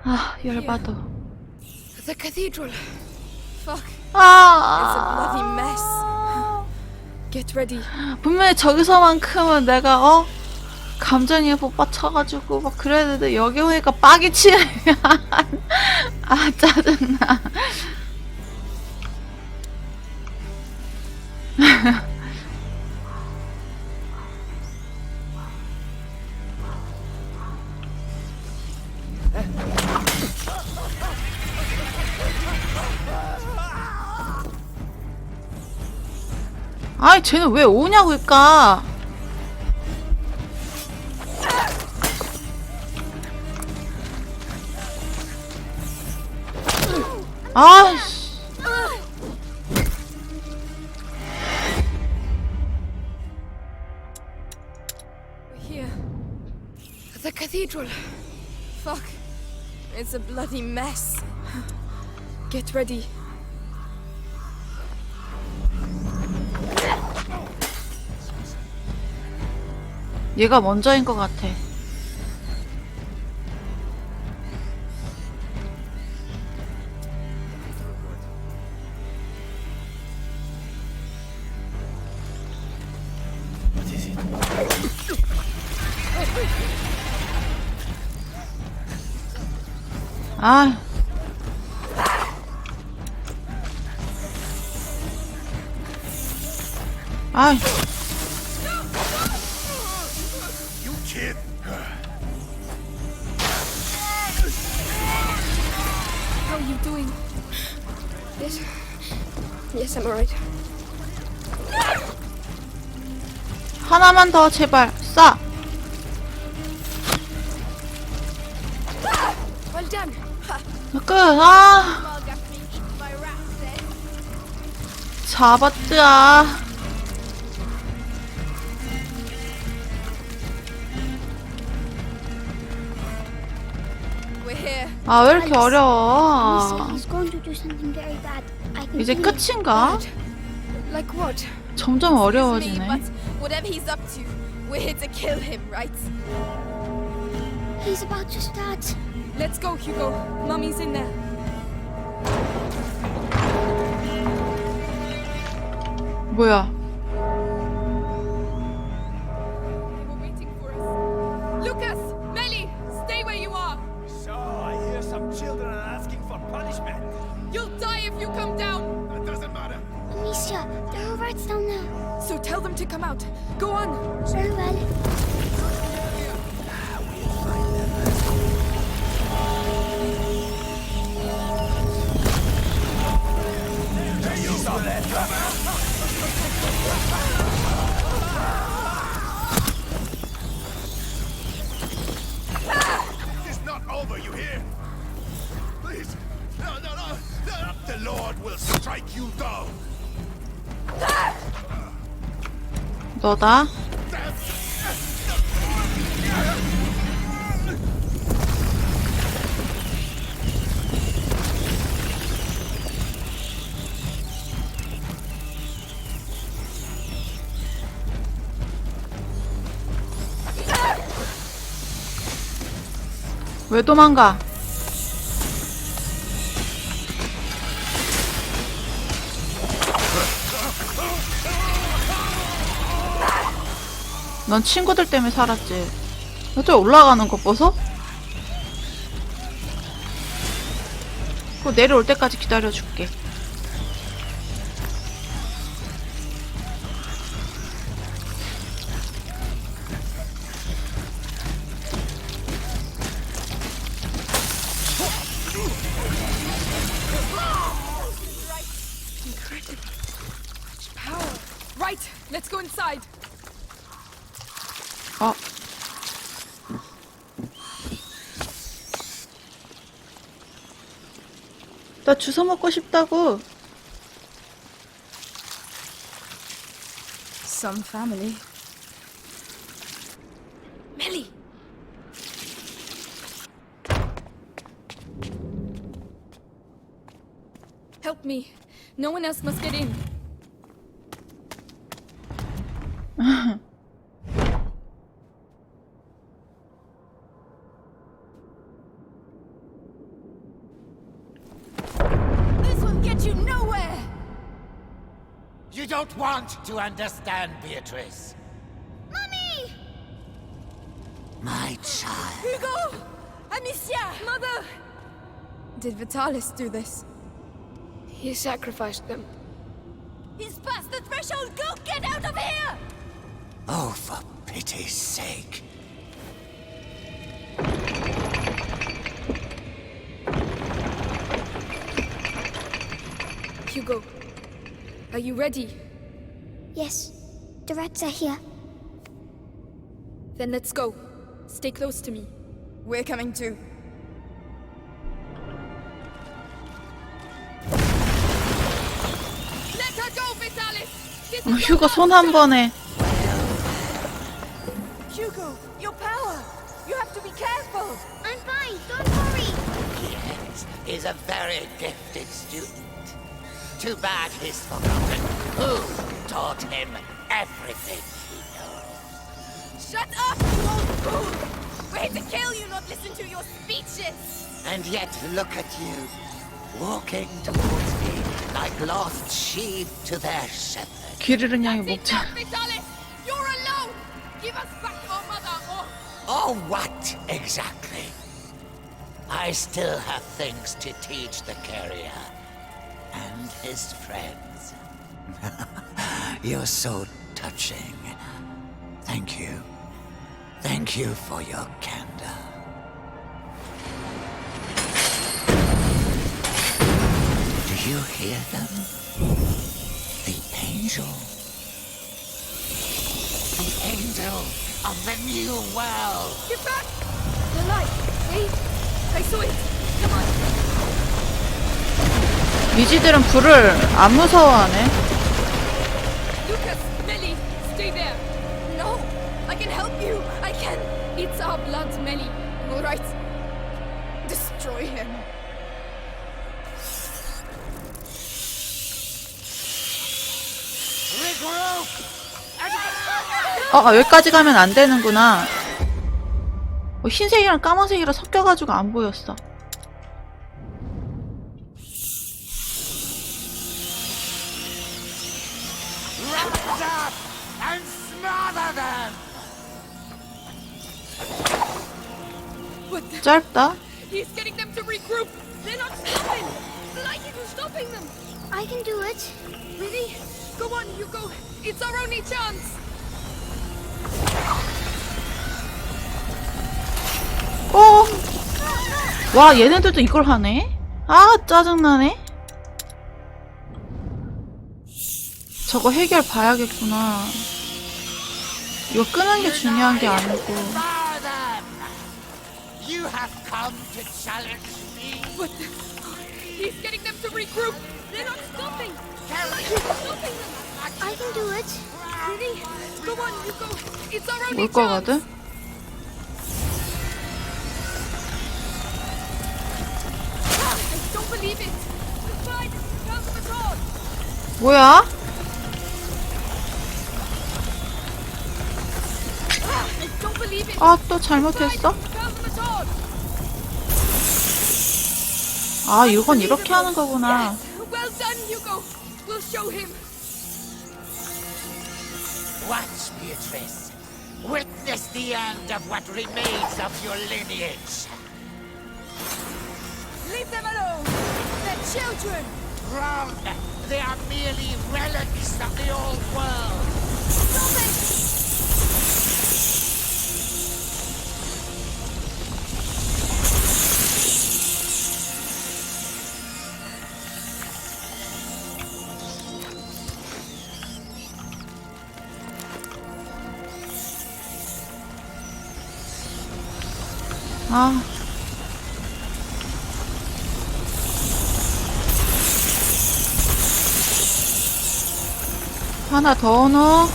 아, 열받아. The cathedral. Fuck. It's a bloody mess. Get ready. 분명히 저기서만큼은 내가 감정에 복받쳐가지고 막 그래야 되는데 여기 오니까 빡이 치네. 아, 짜증나. 아이, 쟤는 왜 오냐고, 그니까. 아이씨. We're here. The cathedral. Fuck. It's a bloody mess. Get ready. 얘가 먼저인 것 같아. 아. 아이. You kid. How are you doing? Yes. Yes, I'm alright. 하나만 더 제발 쏴. Well done. 끝. 아. 잡았자. We're here. 아, 왜 이렇게 어려워? He's going to do something very bad. I can 이제 feel it. 끝인가? Like what? 점점 Me, 어려워지네. but whatever he's up to, we're here to kill him, right? He's about to start. Let's go, Hugo. Mummy's in there. 뭐야? They were waiting for us. Lucas! Melly! Stay where you are! So I hear some children are asking for punishment. You'll die if you come down! That doesn't matter. Amicia, there are rats down there. So tell them to come out. Go on! Very well. You saw that. It's not over, you hear? Please. No. The Lord will strike you down. 너다. 왜 도망가? 넌 친구들 때문에 살았지. 저 올라가는 거 보소? 그거 내려올 때까지 기다려줄게. Incredible. Such power. Right, let's go inside. 어? 나 주워 먹고 싶다고. Some family. Melly! Help me. No one else must get in. don't want to understand, Beatrice. Mummy! My child. Hugo! Amicia! Mother! Did Vitalis do this? He sacrificed them. He's past the threshold! Go get out of here! Oh, for pity's sake. Hugo, are you ready? Yes, the rats are here. Then let's go. Stay close to me. We're coming too. Let her go, Vitalis! This is 휴가 손 한 번에. Hugo, your power! You have to be careful! I'm fine, don't worry. Yes, he's a very gifted student. Too bad he's forgotten who taught him everything he knows. Shut up, you old fool! We're here to kill you, not listen to your speeches! And yet look at you, walking towards me like lost sheep to their shepherd. 길 잃은 양의 That's 목자. enough, Vitalis! You're alone! Give us back our mother, or... Oh, what exactly? I still have things to teach the carrier and his friends. You're so touching. Thank you. Thank you for your candor. Do you hear them? The angel. The angel of the new world. Get back! The light! See? I saw it! Come on! 미지들은 불을 안 무서워하네. Lucas! Melly! Stay there! No! I can help you! I can! It's our blood, Melly. Alright. Destroy him. Regroup! 여기까지 가면 안 되는구나. 흰색이랑 까만색이랑 섞여가지고 안 보였어. Round up and smother them! 짧다. He's getting them to regroup! They're not stopping! Lightning is stopping them! I can do it. Really? Go on, Hugo! It's our only chance! 와, 얘네들도 이걸 하네? 아, 짜증나네. 저거 해결 봐야겠구나. 이거 끄는 게 중요한 게 아니고. Fire them! You have come to challenge me. But he's getting them to regroup! They're not stopping! Lightning is stopping them! I can do it. Really? Go on, Hugo! It's our only 올 chance! 거거든? I don't believe it! The fight comes from the top! 뭐야? I don't believe it! 아, 또 잘못했어? Comes from the top! 아, 이건 이렇게 하는 거구나. Well done, Hugo! We'll show him! Watch, Beatrice. Witness the end of what remains of your lineage. Leave them alone! They're children! Wrong. They are merely relics of the old world. Stop it! 아. 하나 더 넣어.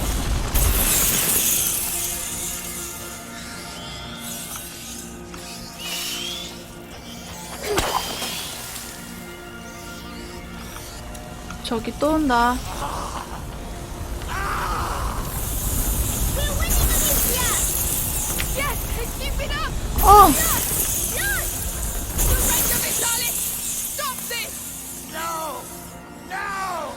저기 또 온다. Yes! Keep it up! 어! Yes! Surrender, Vitalis! Stop this! No! No!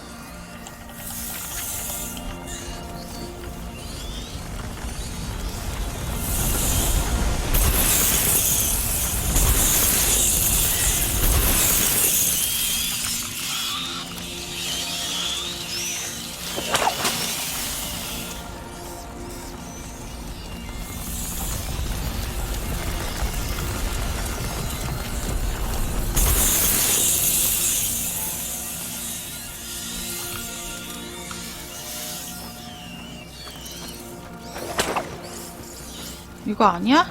이거 아니야?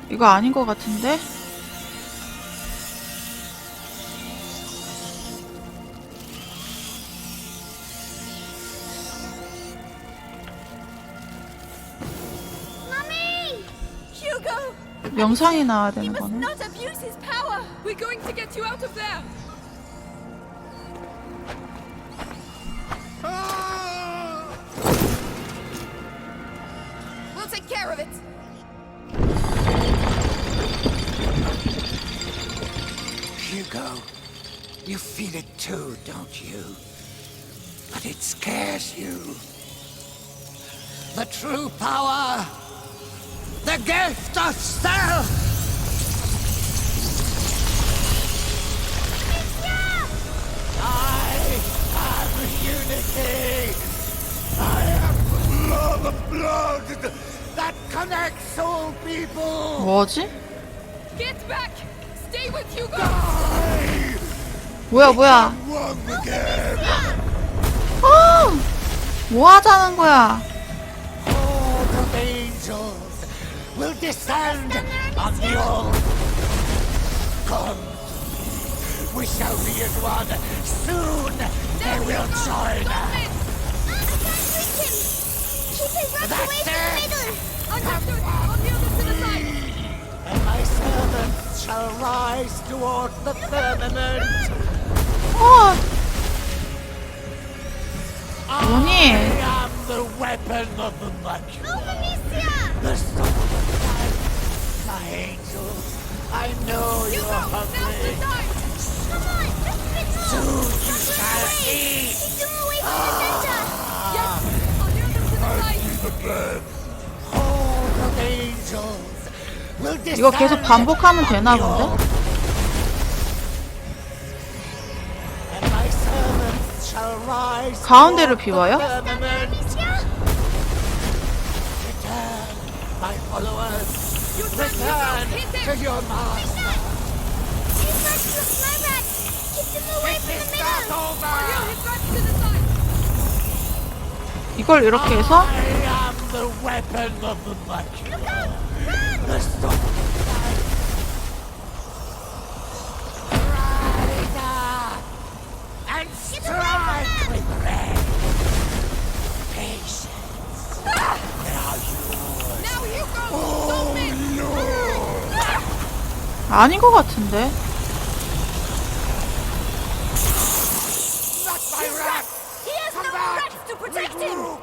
이거 아닌 것 같은데? Hugo! 영상이 나와야 You 되는 must 거네. not abuse his power! We're going to get you out of there! Ah! We'll take care of it! Hugo, you feel it too, don't you? But it scares you. The true power, the gift of self! I am unity! I am the blood that connects all people! 뭐지? Get back! Stay with Hugo! 뭐야? One again! 뭐 하자는 거야? Horde of angels will descend on the all. Come, we shall be as one. Soon they will join us. Stop it! Keep his rocks That's away from it. the middle! Understood! On the other to the side! And my servants shall rise toward the firmament. 어, I 뭐니? am the weapon of the Mercury. The sword of life. My angels, I know you Hugo! are Now's the hungry. time! Come on, just a bit more! Soon you shall eat. Keep them away from the center! Yes! On the other to the side! Horde of angels will descend 이거 계속 반복하면 되나 on the 본데? all. And my servants shall rise 가운데를 toward 비워요? the firmament. Amicia? Return, my followers. You turn, Hugo! Return Hit to him! your master. His rocks look my rocks! Keep them away It from is the not middle! over. You hit back to the side! 이걸 이렇게 해서 I am the weapon of the Mercury. The sword of life. Ride and strike with red. Patience. Now yours. Now Hugo! Stop it! 아닌 것 같은데? Not my rat. He has Come no more back. rats to protect him! Regroup.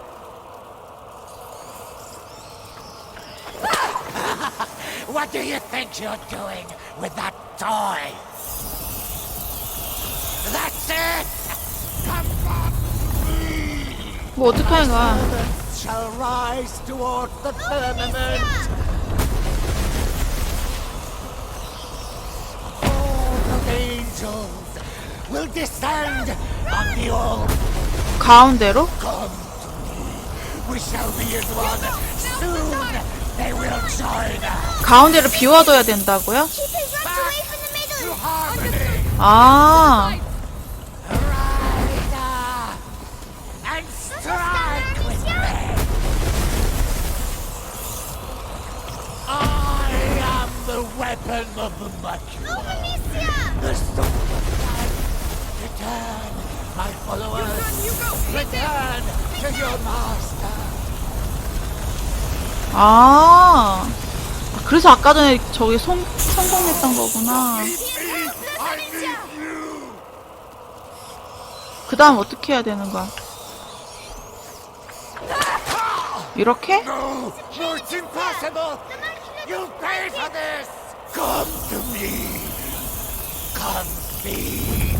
What do you think you're doing with that toy? That's it! Come back! 뭐 어떻게 하는 거야? Servants shall rise toward the firmament. Horde of angels will descend on the all. 가운데로? Come to me. We shall be as one. Soon they will join us. 가운데를 비워둬야 된다고요? Keep his rocks away from the To middle! harmony. 아, Ride and strike with me. I am the weapon of the Mercury. The sword of life. Return, my followers. Return to your master. 아. 그래서 아까 전에 저기 성공했던 거구나. I need you! 그 다음 어떻게 해야 되는 거야? 이렇게? No, it's impossible. You'll pay for this. Come to me. Come see.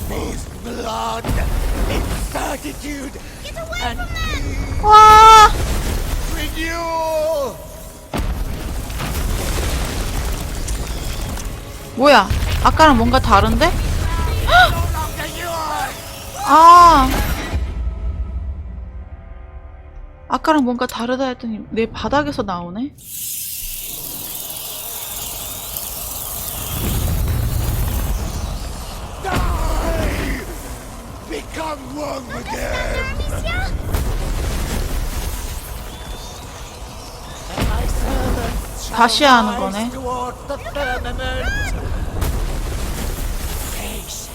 This blood, incertitude, and 와, renewal. 뭐야? 아까랑 뭔가 다른데? No longer yours. 아, 아까랑 뭔가 다르다 했더니 내 바닥에서 나오네? Die. Become one with them! And my servants shall 다시 하는 rise 거네. toward the firmament. Patience.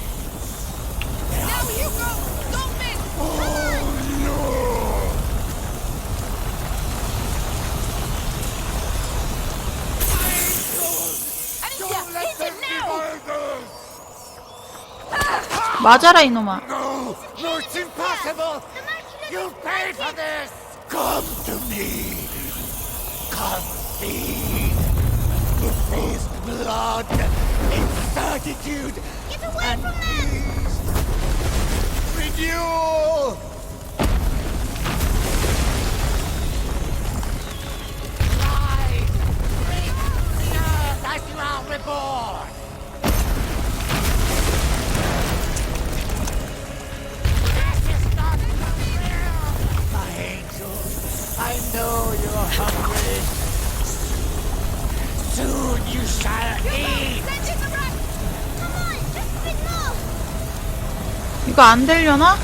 Now Hugo! Don't miss! Amicia, hit him now! 맞아라 이놈아. No! No, it's impossible! You pay for this! Come to me! Come feed the faced blood in certitude and peace. Renewal! Rise! Bring the earth as you are reborn! This is not the will! My angels, I know you're hungry. Soon you shall eat! Send in the rest! Come on, just a bit more. 이거 안 되려나?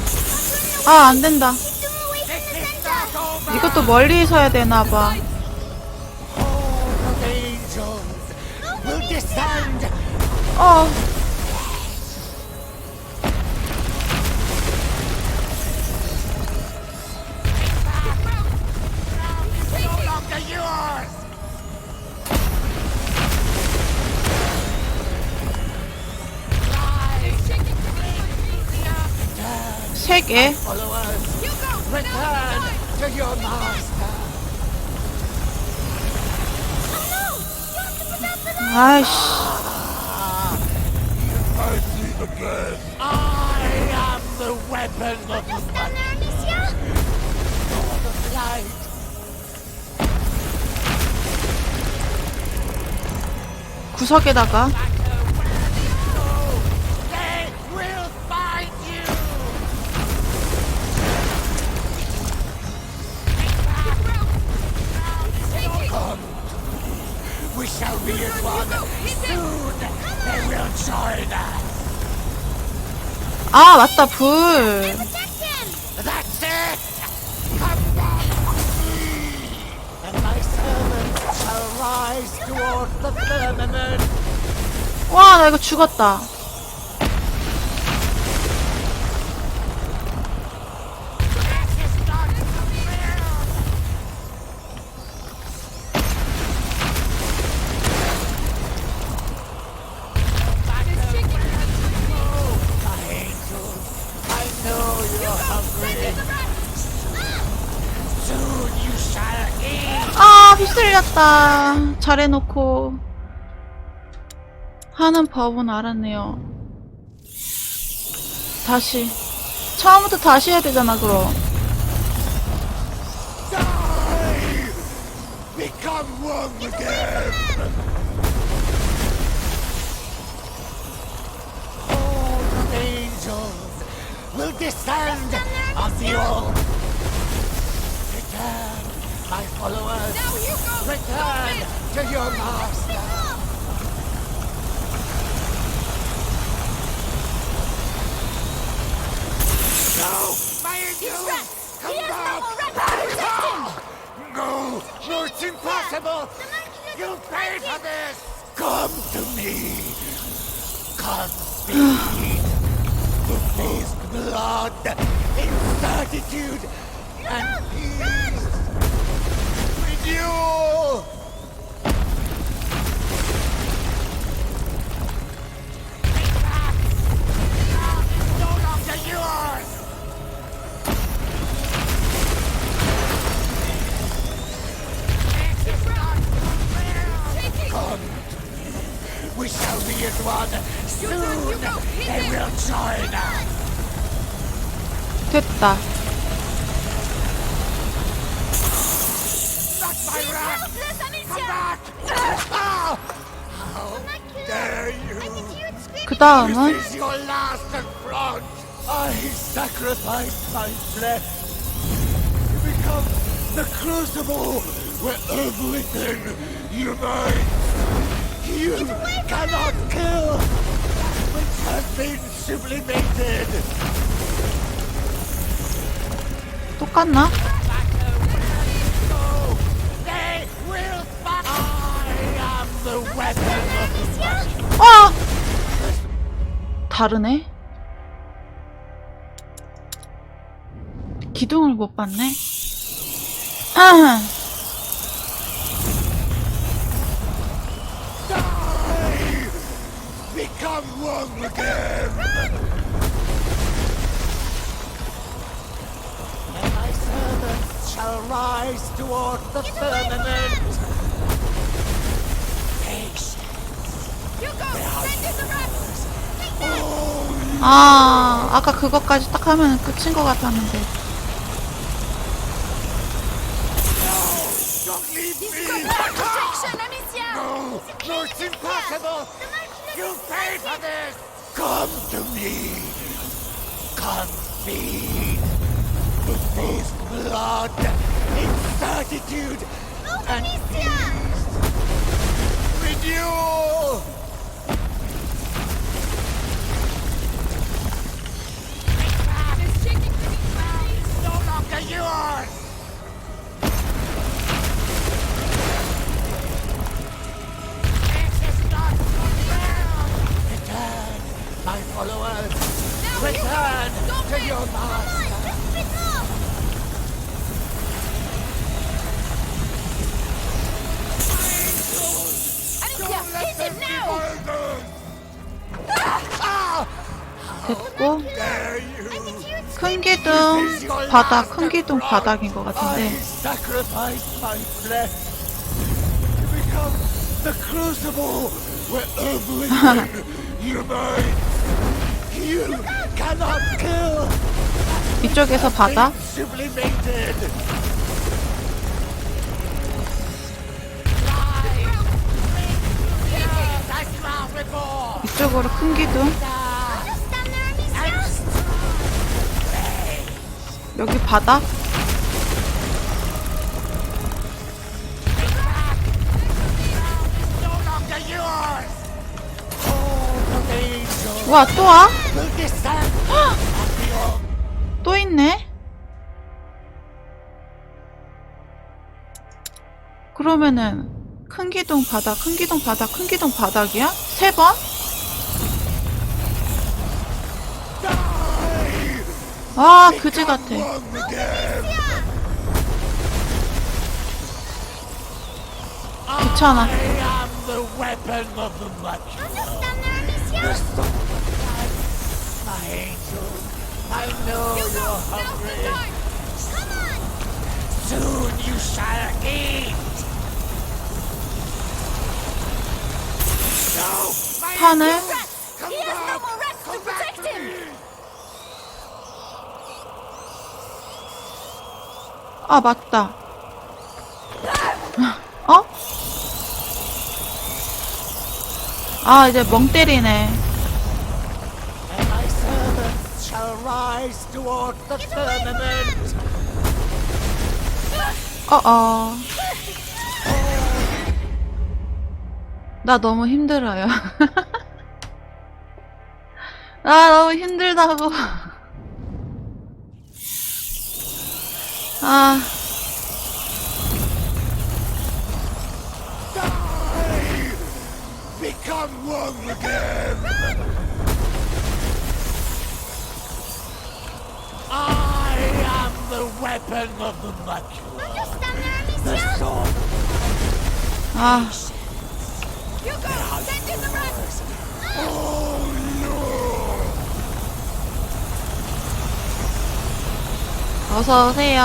아, 안 된다. Keep them away from This the is center. not over! 이것도 멀리 서야 되나 봐. All of angels will descend! 어, No longer yours! 세 개. Followers, return to your master! 아이씨. I see the plan! I am the weapon of the Stand there, Amicia. sword of light! 구석에다가. They will find you! We shall be as one! Soon they will join us! 아, 맞다, 불. Protect him. That's it! Come back! And my servants shall rise toward the firmament! 와, 나 이거 죽었다. This is not the will! My angels, I know you're hungry. Soon you shall eat! 아, 휩쓸렸다. 잘해놓고. 하는 법은 알았네요. 다시. 처음부터 다시 해야 되잖아, 그럼. Die! Become one with them! All the angels will descend on the all. Return, my followers. Now Hugo! Return to your master. No, my angels, come back. No! No, it's impossible! You pay for this. Come to me! Come feed the faced blood in certitude and peace. Renewal! No longer yours. This is not the will. We shall be as one. Soon they will join us. 됐다. Not my wrath. Helpless, Come Amicia. back. Ah! How Dare you! I can hear it screaming. 그 다음은 This is your last affront. I sacrifice my flesh to become the crucible where everything unites. You cannot kill that which has been sublimated. 똑같나? They will fight. I am the weapon of the magic. 아! 다르네? 기둥을 못 봤네? 아! Become one again! And my servants shall rise toward the firmament. Patience. Hugo, send in the rest! 아, 아까 그것까지 딱 하면 끝인 것 같았는데. Don't leave He's me! got more protection, Amicia! No! No, it's impossible! You pay for this! Come to me! Come feed! The face blood, incertitude, and peace! Renewal! It's shaking beneath my feet! No longer yours! This is not well! Return, my followers! Now, Return Hugo, to your master! Amicia, hit him now! 됐고, Dare you! 큰 기둥 바닥, 큰 기둥 바닥인 것 I 같은데. sacrifice my flesh to become the crucible where oblivion unites. You cannot kill 이쪽에서 바닥, sublimated. 이쪽으로 큰 기둥. 여기 바닥. No longer yours. All the angels 와, 또 와? will descend on the earth. 또 있네? 그러면은 큰 기둥 바닥, 큰 기둥 바닥, 큰 기둥 바닥이야? 3번? 아, 그지 같아. One again. 귀찮아. I am the weapon of the mature. My angel, I know you're Now's the hungry. time! Soon you shall eat. No, my 하늘. come He has no back. more rest to protect him! 아, 맞다. 어? 아, 이제 멍 때리네. And my servants shall rise toward the firmament. 어어. 나 너무 힘들어요. 아, 너무 힘들다고. 아, Become one again. I am the weapon of the mature. The sword. 아, Hugo, send in the rest! Oh no! 어서 오세요.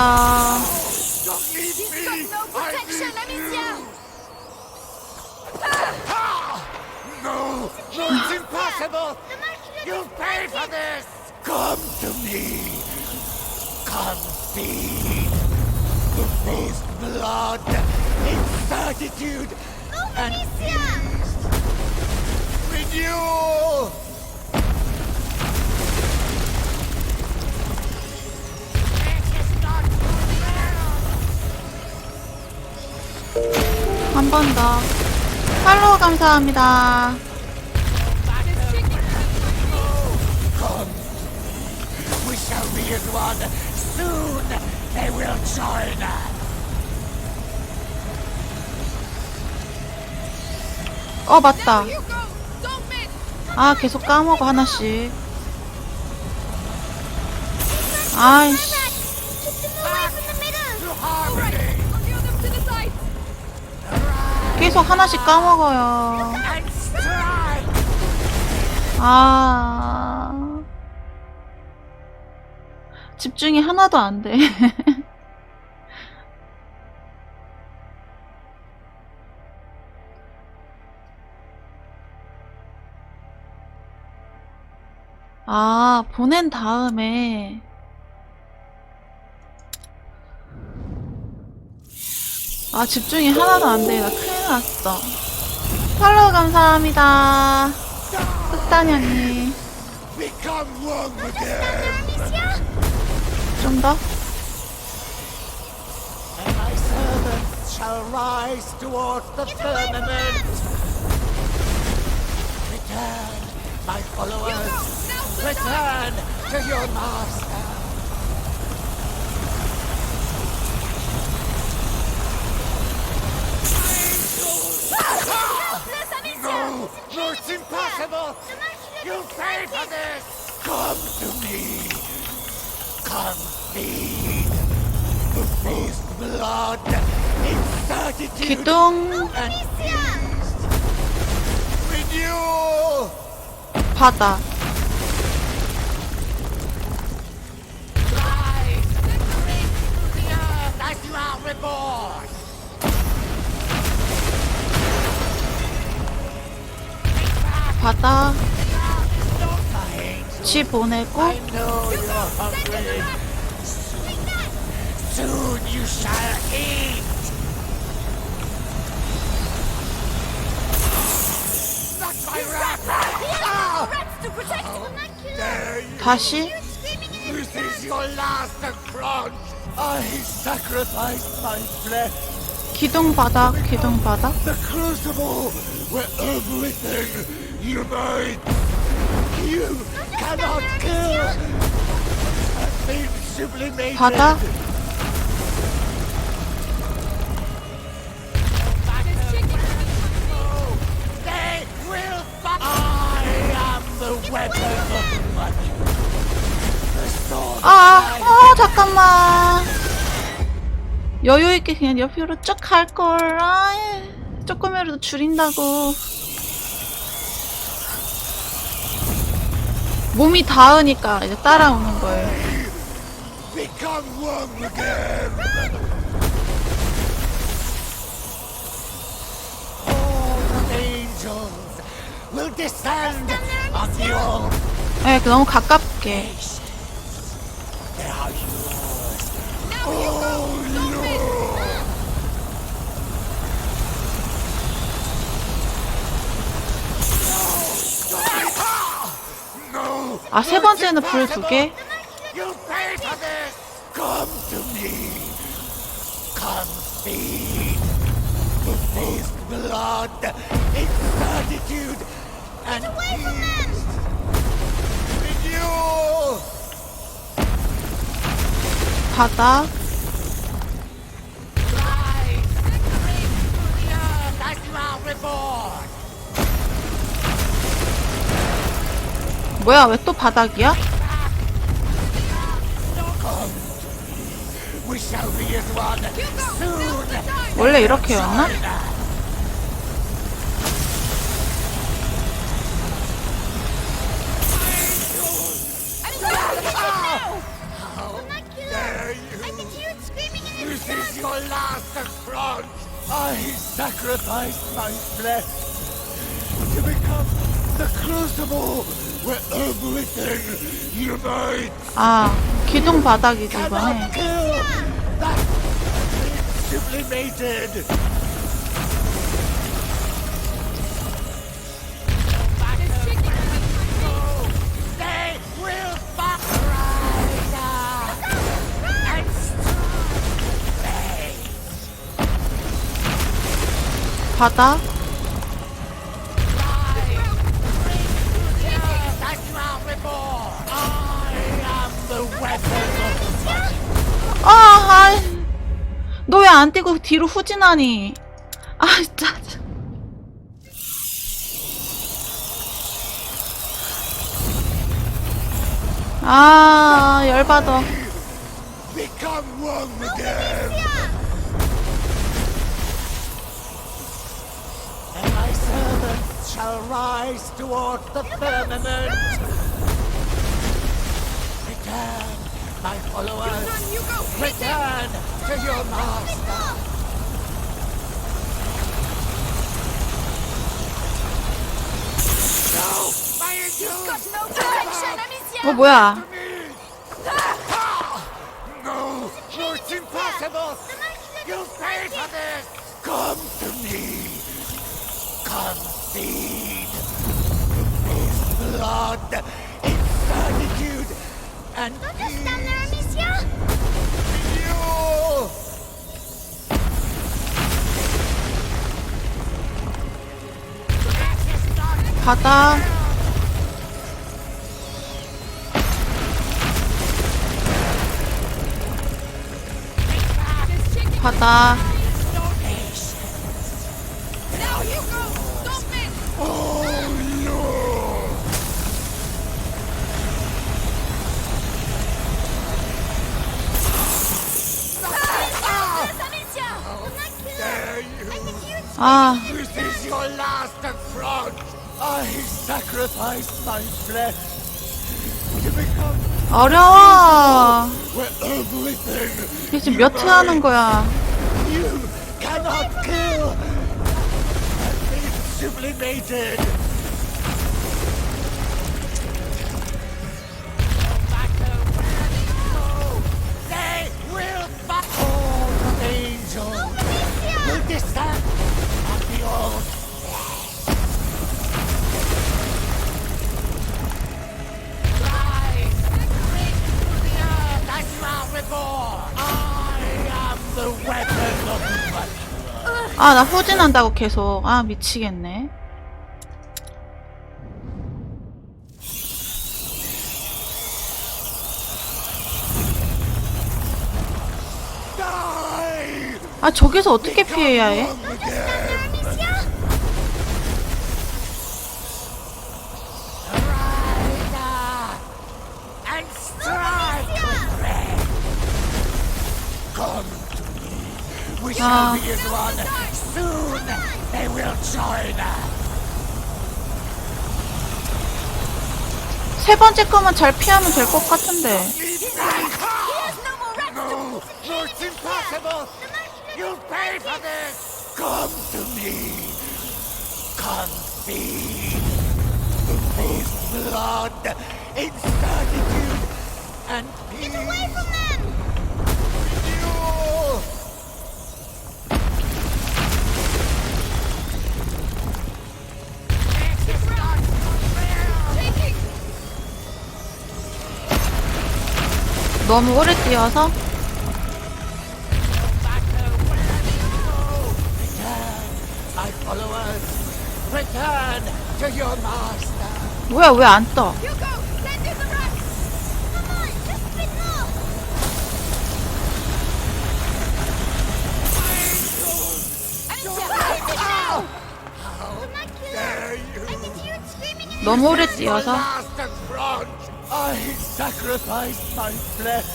Don't leave He's me! got no protection, Amicia! No! No, it's impossible! You pay for this! Come to me! Come feed! The face blood, incertitude, and peace! Renewal! 한 번 더. 팔로우 감사합니다. We shall be as one. Soon they will join us. 맞다. You go! Don't miss! 아, 계속 까먹어, 하나씩. 아이씨. Keep them away from the middle. To harmony I'll heal them to the side! 계속 하나씩 까먹어요. and strike. 아. 집중이 하나도 안 돼. 아, 보낸 다음에. 아, 집중이 하나도 안 돼. 나 큰일 났어. 팔로우 감사합니다. 흑단현님. Become one with them. 좀 더? And my servants shall rise towards the firmament. Return, my followers. Return to your master. No, no, it's impossible. You pay for this. Come to me. Come feed. The first blood, incertitude, 기둥, and peace. Renew. 바다. Rise, victory through the earth as you are reborn. 바다. My angel, 지 보내고. I know you're hungry. Soon you shall eat. Not my wrath. Ah! Rats to protect! Dare you? 다시. This is your last affront. I sacrificed my flesh. 기둥 바닥, 기둥 바닥. The crucible where everything unites. You cannot kill. I've been sublimated. 바다. They will fight. I am the weapon of much. The sword 잠깐만. 여유있게 그냥 옆으로 쭉 갈걸. 조금이라도 줄인다고. 몸이 닿으니까 이제 따라오는 거예요. Become one again. all the angels will descend on your 네, 너무 가깝게. face. They are yours. No. 아, 세 번째는 불 두 개? You pay for this. Come to me. Come feed. The first blood, incertitude, and peace. Renew. 바다. Rise, victory through the earth as you are reborn. 뭐야, 왜 또 바닥이야? We shall be as one soon. 원래 이렇게였나? Dare you? I can hear it screaming in its This is your last affront. I sacrificed my flesh to become The crucible where everything unites. 아, 기둥 바닥이지, 이번에. cannot kill that sublimated. They will fuck right and strike. 바다. As you are reborn, I am the weapon 너 왜 안 뛰고 뒤로 후진하니? 아, 짜증. 아, 열받아. Become one again! And my servants shall rise toward the firmament. Return, my followers. Return to your master. No! My Got no protection, Amicia! 뭐야? No! No, it's impossible! You pay for this! Come to me! Concede! His blood, incertitude, and Stand there, Amicia! You! 바다. 바다. Now, Hugo! Stop it! Oh no! Yes, Amicia! Dare you! 아, this is your last affront! I sacrificed my flesh to become 어려워. Where everything 이게 지금 몇 회 하는 거야? you cannot kill! I've been sublimated! No matter where they go, they will fight! All the angels will descend on the old rise! Reach to the earth as you are reborn! I am the weapon of the 아, 나 후진한다고 계속. 아, 미치겠네. die! 아, 저기서 어떻게 피해야 해? One again! Rider and strike with red. Come to me! We shall be as one. Soon they will join us. 세 번째 거만 잘 피하면 될 것 같은데. No, no, it's impossible. You pay for this. Come to me! Concede. His blood, incertitude, and peace. Away from them! You! This is not fair. Taking! 너무 오래 뛰어서? matter where they go. Return, my followers. Return to your master. 뭐야, 왜 안 떠? Hugo! Send in the rest! Come on, just a bit more! Amicia! Dare you! I can hear it screaming in 너무 오래 My 뛰어서? last affront. I sacrificed my flesh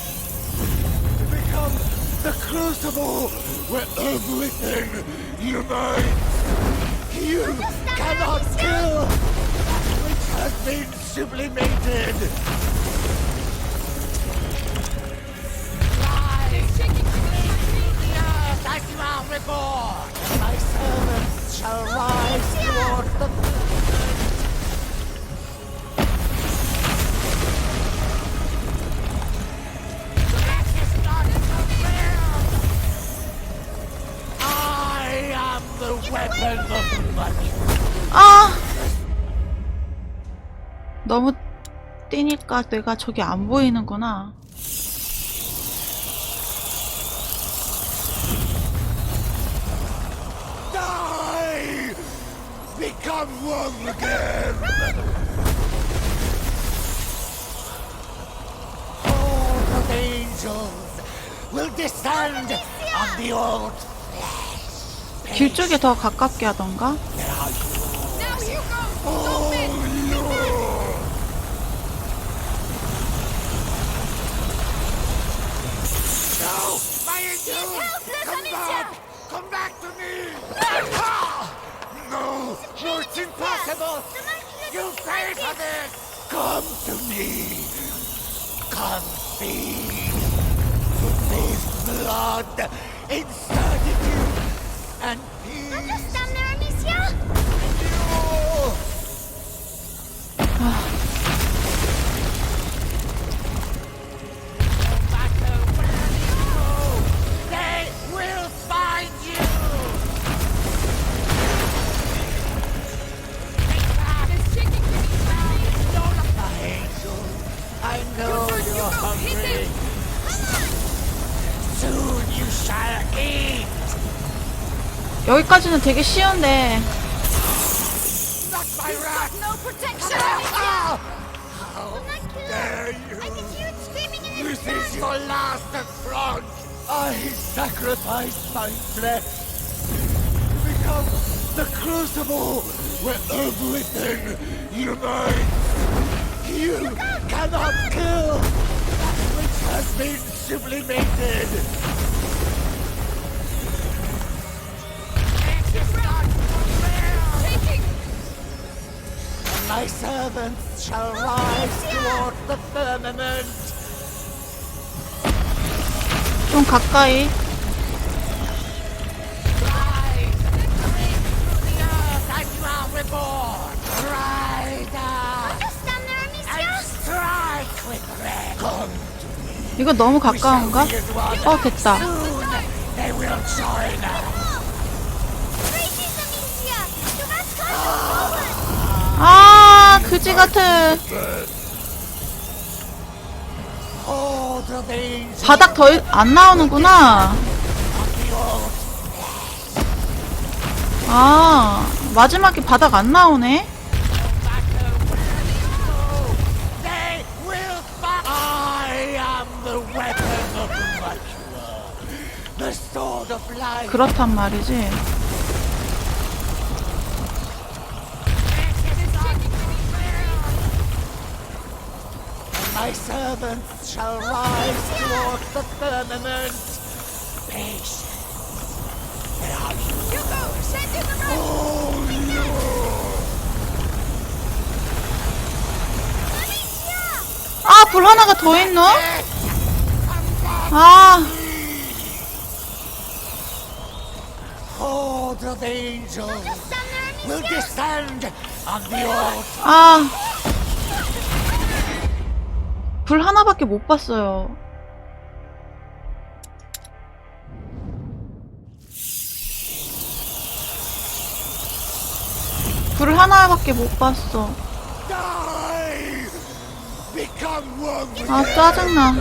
To become the crucible where everything unites! You cannot kill that which has been sublimated. Rise, the earth as you are reborn. My servants shall rise toward the firmament. That is not so fair. I am the weapon of money. 아! 너무 뛰니까 내가 저기 안 보이는구나. Die! Become one again! All of angels will descend on the old 길 쪽에 더 가깝게 하던가? Now you go! Stop it! No! My angel! Come back! Come back to me! No! No, it's impossible! You pay for this! Come to me! Come feed! This blood inside of you! And peace! Understand there, Amicia? matter where you go, they will find you. It's shaking me! My angel, I know you're hungry. Soon you shall eat. 여기까지는 되게 쉬운데 Not my rat! No protection! How Homunculus! dare you! I can hear it screaming in its This is your last affront! I sacrifice my flesh to become the crucible where everything unites! You cannot kill that which has been sublimated! It is not fair! Shaking! My servants shall rise toward the firmament. 좀 가까이. Rise and break through the earth as you are reborn. Rise up Understand there, Amicia? and strike with red. Come 이거 너무 가까운가? 어, 됐다. soon. They will join us. Greetings, Amicia! The rat's forward! 아, 그지 같은. Hold of angels 바닥 더 안 나오는구나. of the old. 아, 마지막에 바닥 안 나오네. Matter where you go, they will find. I am the weapon of Dracula, the sword of life. 그렇단 말이지. My servants shall rise toward the firmament. Patience. Where are you? Hugo! Send in the rat! 아, 불 하나가 더 있노? 아, Horde of angels Understand there, Amicia? will descend on the altar. 아. 불 하나밖에 못 봤어요. 불 하나밖에 못 봤어. Die! Become one with 아, 짜증나.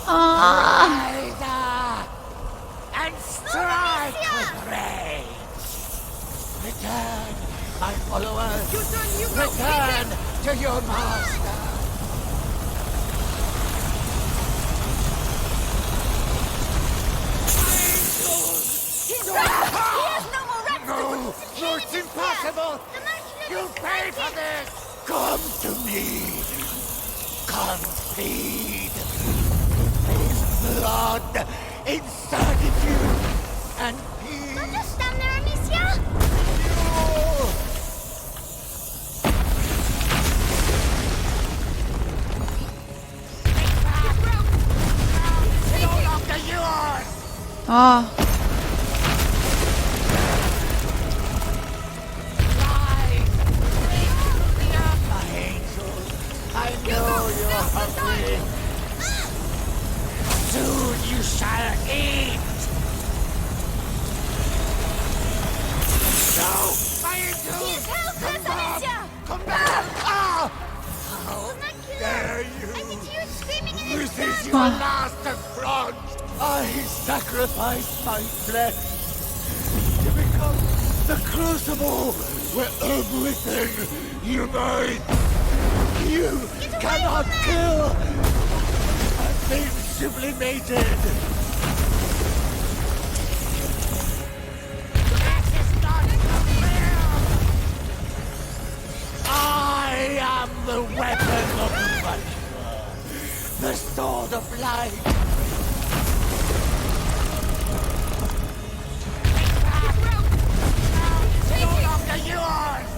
아, Rise up and strike with rage. Return, my followers. Return to your master. No! No, it's impossible! You pay for this. Come to me! Come feed. His blood inside of you and peace. Understand there, Amicia? No longer yours. 아, Rise, break through the earth, my angels. I know you're hungry. Soon you shall eat. No, my angels. Help us, Amicia! Come back! Ah! Homunculus! Dare I you! can hear it screaming in its This is your last affront! I sacrifice my flesh to become the crucible where everything unites! You cannot kill that been sublimated. This is not real. I am the weapon of Valkyr, the sword of light. No longer yours.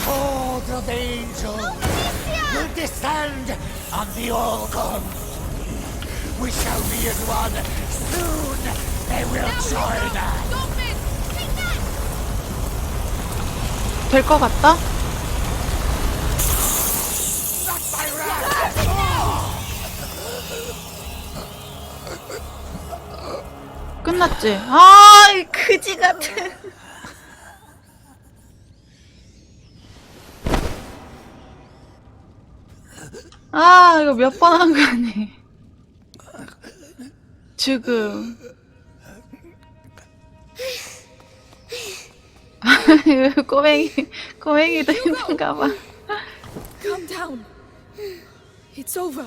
Horde of angels will descend on the Orgon. We shall be as one. Soon they will join us. Don't miss! Take that! 될 것 같다? Not my wrath. 끝났지? 아, 이 그지 같은. 아, 이거 몇 번 한 거니? 지금. 꼬맹이도 힘든가 봐. Calm down. It's over.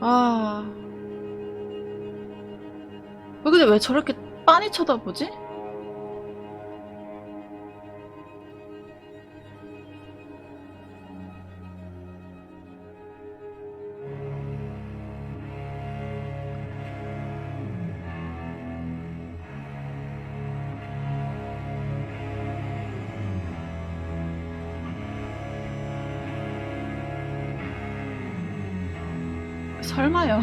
아. 근데 왜 저렇게 빤히 쳐다보지? 설마요.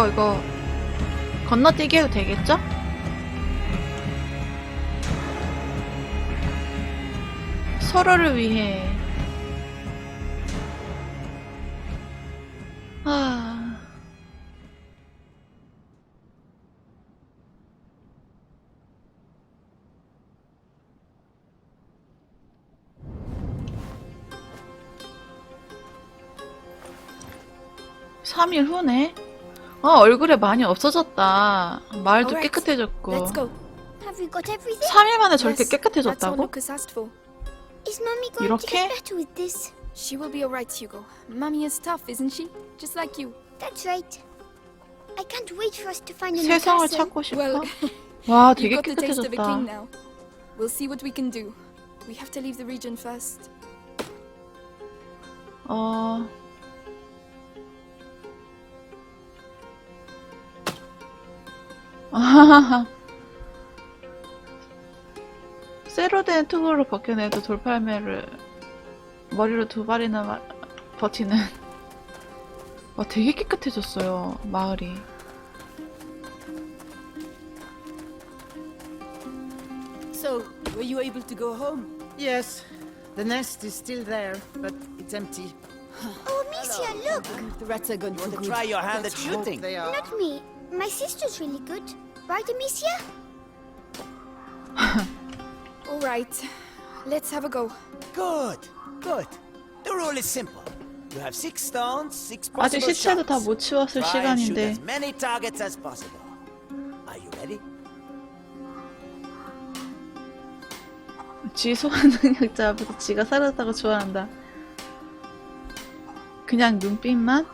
이거 건너뛰기 해도 되겠죠? 서로를 위해. 아. 삼 일 후네. 얼굴에 많이 없어졌다. 말도 Alright, 깨끗해졌고. Let's go. Have we got everything? 3일 만에 저렇게 Yes, that's all 깨끗해졌다고? Lucas asked for. Is Mummy going to 이렇게? get better with this? She will be alright, Hugo. Mummy is tough, isn't she? Just like you. That's right. I can't wait for us to find a new 세상을 castle. 찾고 싶어. Well, 와, you've 되게 got the taste of a king 깨끗해졌다. now. We'll see what we can do. We have to leave the region first. 쇠로 된 투구로 벗겨내도 돌팔매를 머리로 두 발이나 버티는. 와, 되게 깨끗해졌어요, 마을이. So, were you able to go home? Yes, the nest is still there, but it's empty. Oh, Amicia, look! The rats are gone You for want to good. try your hand at Let's hope shooting? they are. Not me. My sister's really good. Right, Amicia? Alright, let's have a go. Good, good. The rule is simple. You have 6 stones, 6 아직 possible 시체도 다 shots. 못 치웠을 Try and shoot 시간인데. as many targets as possible. Are you ready? 지 소환 능력자 앞에서 지가 사라졌다고 좋아한다. 그냥 눈빛만?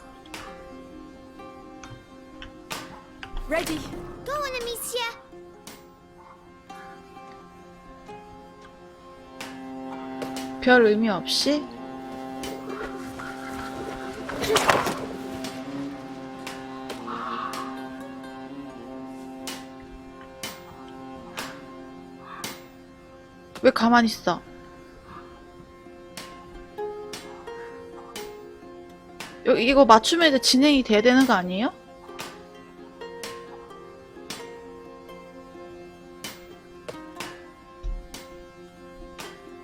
Ready? Go on, Amicia! 별 의미 없이? 왜 가만히 있어? 이거 맞추면 이제 진행이 돼야 되는 거 아니에요?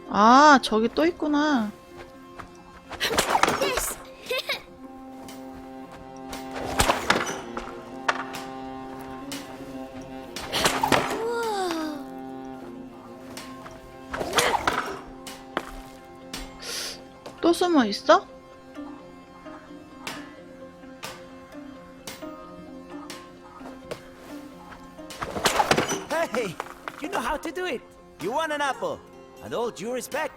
아, 저기 또 있구나. This! Whoa! 또 숨어 있어? Hey, you know how to do it. You won an apple. And all due respect.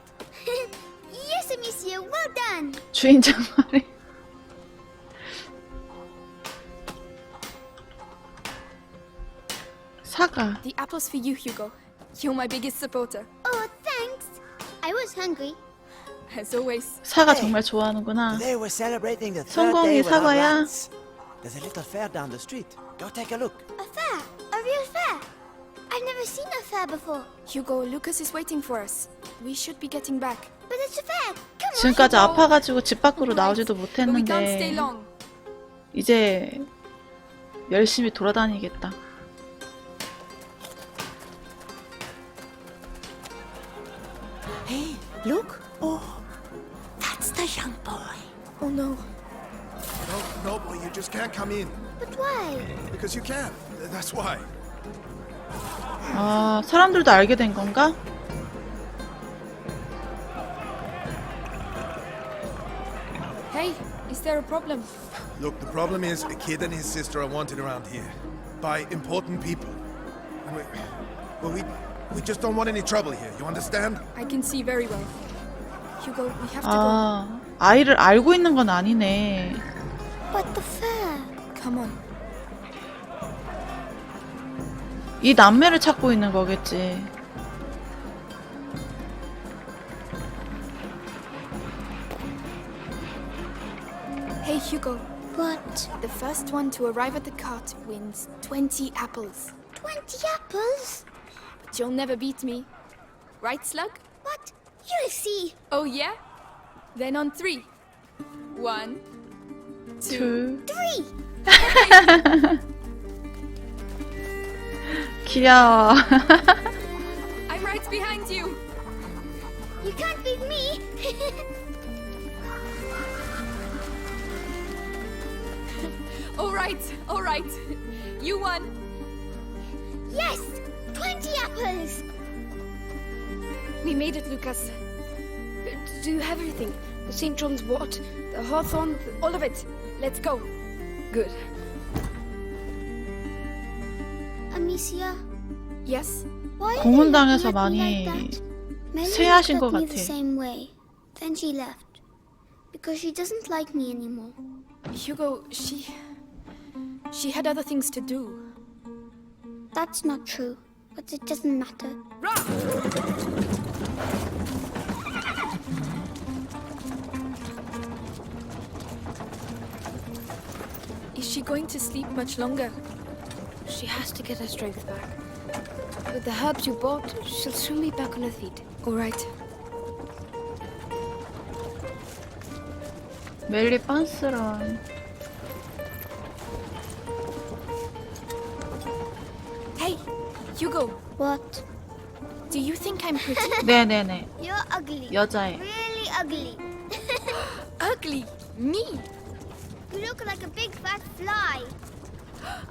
Yes, Amicia, well done! 주인장 말이. 사과. The apple's for you, Hugo. You're my biggest supporter. Oh, thanks! I was hungry. As always. 사과 정말 좋아하는구나. Today we're celebrating the third 성공이 day without 사과야. rats. There's a little fair down the street. Go take a look. A fair? A real fair? I've never seen a fair before. Hugo, Lucas is waiting for us. We should be getting back. But it's a fair! Come on! 지금까지 아파가지고 집 밖으로 나오지도 But we can't stay 못했는데 long. 이제 열심히 돌아다니겠다. Hey, look. Oh, that's the young boy. Oh no. No, boy, you just can't come in. But why? Because you can't. That's why. 아, 사람들도 알게 된 건가? Hey, is there a problem? Look, the problem is a kid and his sister are wanted around here by important people. And we just don't want any trouble here. You understand? I can see very well. Hugo, we have to 아, 아이를 알고 있는 건 아니네. But the fair? go. Come on. 이 남매를 찾고 있는 거겠지. Hey, Hugo. What? The first one to arrive at the cart wins 20 apples. 20 apples? But you'll never beat me. Right, Slug? What? You'll see. Oh, yeah? Then on 3. 1, 2. 둘. 3! 귀여워. I'm right behind you. You can't beat me! All right. You won. Yes! 20 apples! We made it, Lucas. To do everything. The St. John's wort, the hawthorn, all of it. Let's go. Good. Amicia, Yes? why are you 고문당해서 looking at me 많이 like that? Melanie 쇠하신 looked 것 at me the 같아. same way. Then she left. Because she doesn't like me anymore. Hugo, she had other things to do. That's not true. But it doesn't matter. Is she going to sleep much longer? She has to get her strength back. With the herbs you bought, she'll soon be back on her feet. All right. 멜리 빤스런. Hey, Hugo, What? do you think I'm pretty? 네네네. You're ugly. 여자애. Really ugly. Ugly? Me? You look like a big fat fly.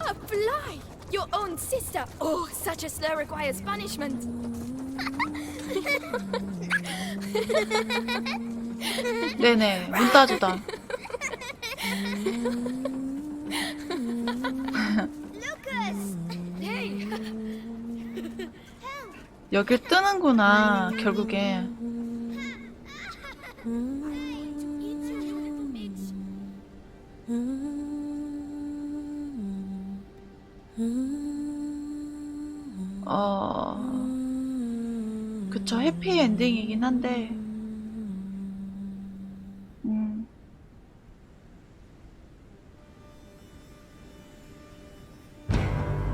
A fly? Your own sister? Oh, such a slur requires punishment. 네네. 문 따주다. Lucas! Hey! 여길 뜨는구나, 결국에. 그쵸, 해피 엔딩이긴 한데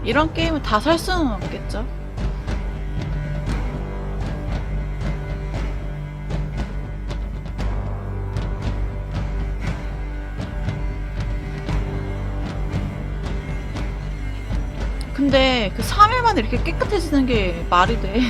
이런 게임을 다 살 수는 없겠죠. 근데 그 3일 만에 이렇게 깨끗해지는 게 말이 돼?